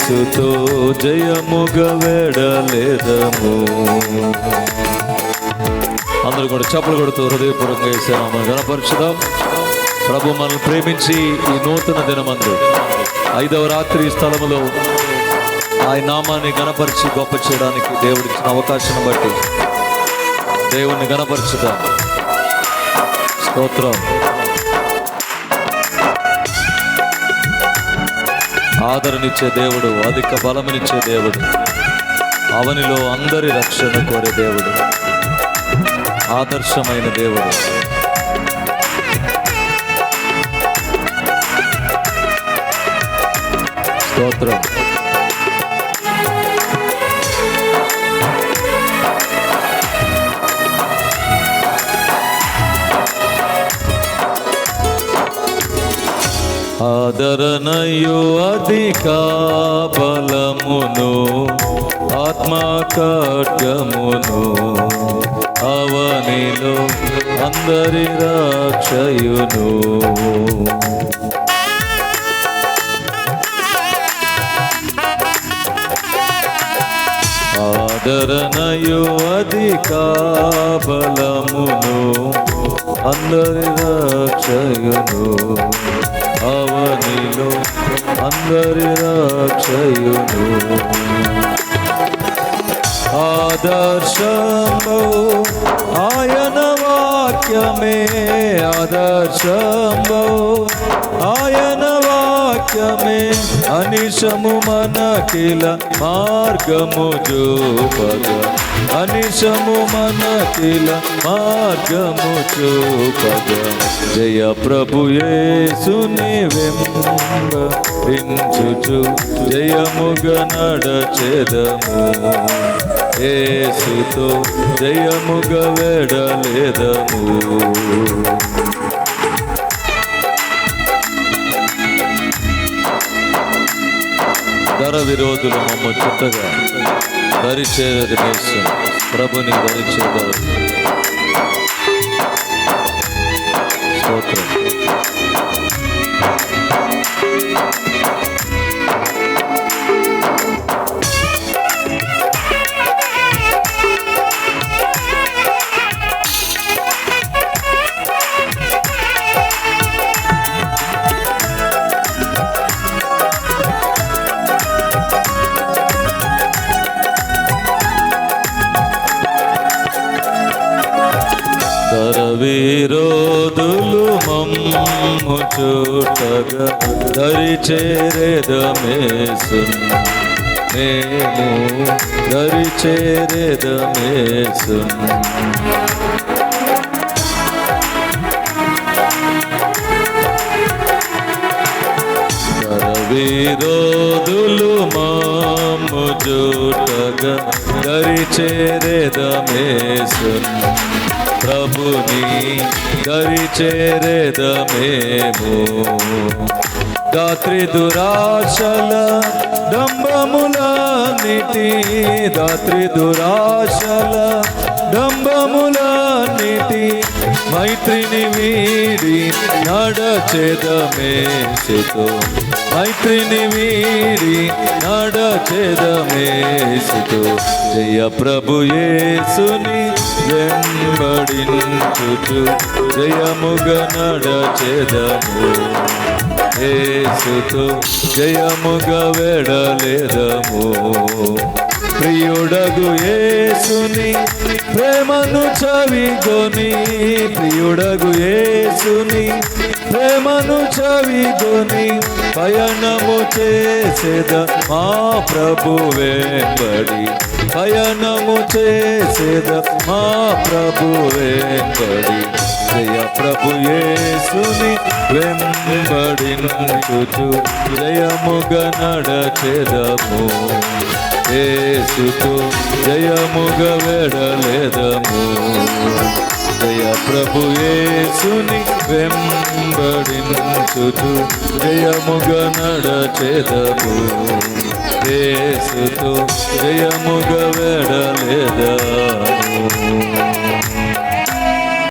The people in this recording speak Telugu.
యేసుతో జయముగా వెడలేదము. అందరూ కూడా చప్పలు కొడుతూ హృదయపూర్వకంగా యేసు నామమును ఘనపరచుదాం. ప్రభు మనల్ని ప్రేమించి ఈ నూతన దినమందు 5వ రాత్రి స్థలములో ఆయన నామాన్ని ఘనపరిచి గొప్ప చేయడానికి దేవుడిచ్చిన అవకాశం బట్టి దేవుణ్ణి ఘనపరచుదాం. స్తోత్రం. ఆదరణిచ్చే దేవుడు, అధిక బలమునిచ్చే దేవుడు, అవనిలో అందరి రక్షణ కోరే దేవుడు, ఆదర్శమైన దేవుడు. స్తోత్రం. ఆదరణయు అధిక బలమును ఆత్మకర్గమును అవనిలో అందరి రక్షయును. ఆదరణయు అధిక బలమును అందరి రక్షయును అవనిలో అందరి రక్షయును. ఆదర్శము ఆయన వాక్యమే, ఆదర్శము ఆయన వాక్యమే అనిశము మనకిల మార్గము చూపగా, అనిశము మనకిల మార్గము చూపగా. జయ ప్రభు యేసుని వెంబడించుచు జయముగా నడచెదము. యేసుతో జయముగా వెడలేదము. దర విరోధులు మమ్మ చుట్టగా దరిచేరది దేశం ప్రభుని దరిచేదారు. స్తోత్రం. విరోధులు మమ్ము చూటగా దరిచేరెదమేసు, మేము దరిచేరెదమేసు. విరోధులు మమ్ము చూటగా దరిచేరెదమేసు, ప్రభుని దరిచేరెదమేము. దాత్రి దురాశల డంబములన్నిటి, దాత్రి దురాశల డంబములన్నిటి మైత్రిని వీడి నడచెదమేసుతో, మైత్రిని వీడి నడచెదమేసుతో. జయ ప్రభు యేసుని వెంబడించుచు జయముగా నడచెదము. యేసుతో జయముగా వెడలేదము. ప్రియుడగు యేసుని ప్రేమను చవిగొని, ప్రియుడగు యేసుని ప్రేమను చవిగొని పయనము చేసేద మా ప్రభు వెంబడి, పయనము చేసేద మా ప్రభు వెంబడి. జయ ప్రభు యేసుని వెంబడించుచు జయముగా నడచెదము. యేసుతో జయముగా వెడలేదము. జయ ప్రభు యేసుని వెంబడించుచు జయముగా నడచెదము. యేసుతో జయముగా వెడలేదము.